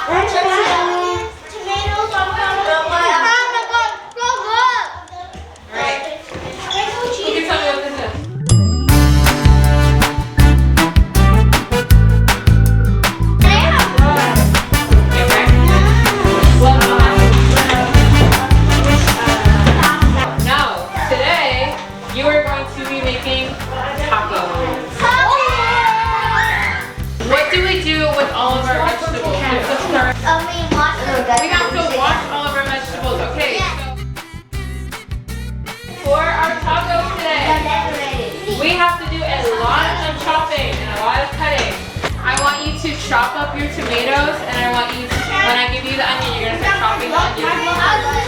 Tomatoes on top. Alright. You can tell me what this is. You are going to be making tacos. What do we do with all of our vegetables? We have to wash all of our vegetables. Okay, so for our tacos today, we have to do a lot of chopping and a lot of cutting. I want you to chop up your tomatoes, and I want you to, when I give you the onion, you're going to start chopping the onion.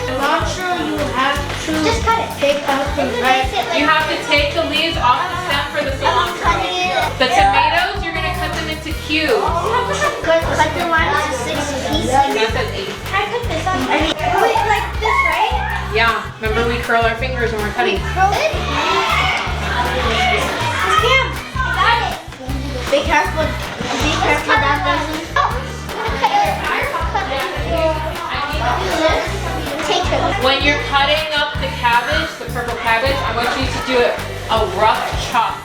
Cilantro, you have to just cut it. Take out the You have to take the leaves off the stem for the cilantro. The tomatoes, you're going to cut them into cubes. Cut the line into 6 pieces. That's an 8. I cut this on. Wait, like this, right? Yeah, remember we curl our fingers when we're cutting. Curl it. Cam, I got it. Be careful. Be careful that doesn't. When you're cutting up the cabbage, the purple cabbage, I want you to do it a rough chop.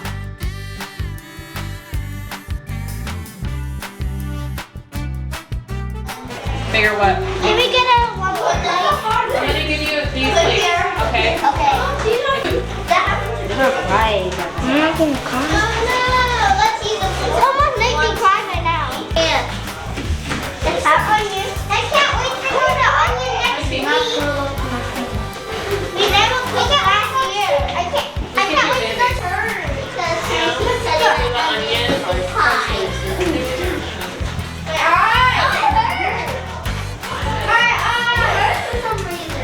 Bigger what? Can we get a one more thing? I'm going to give you these plates, okay? Okay. Right. I'm not gonna cry. No, let's eat them. Someone's making me cry right now. Yeah. It's that onion. I can't wait to put the onion next to me. We never put it last year. I can't wait to the turn because we said the onion is pie.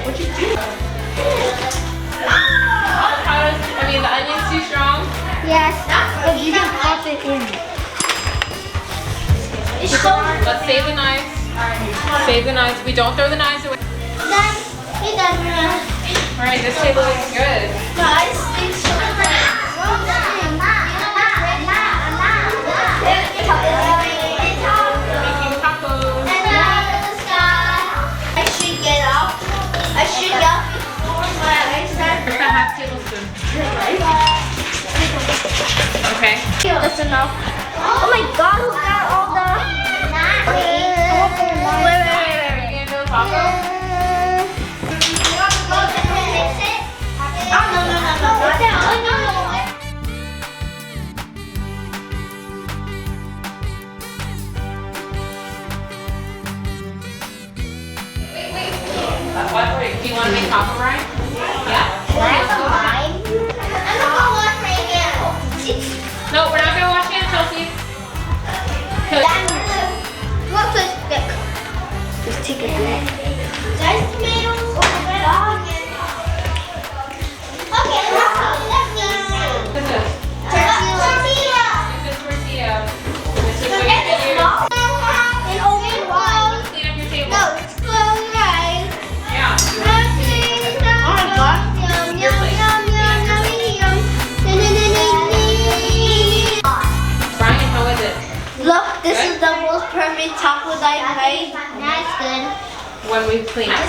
What'd you do? The onion's too strong? Yes, but you can pop it in. Let's save the knives. Save the knives. We don't throw the knives away. Alright, this table looks good. Guys, it's so great. Making tacos. I should get up. I should get up. Where's the half tablespoon? Okay. That's enough. Oh my god, who got all the... Wait. Do you want to make taco, Brian? Yeah. That's mine. I'm gonna wash my hands. No, we're not gonna wash hands, Chelsea. What's this stick? Just take it back. There's tomatoes. Okay, let me see. This is Tortilla. this is tortilla. This is what you can use. And open wide. Clean up your table. No, it's closed right. Yeah. Oh my god. Yum, yum, yum, yum, yummy, yum. Brian, how is it? Look, this is the most perfect taco that I've made. That's good. When we clean it. Yeah,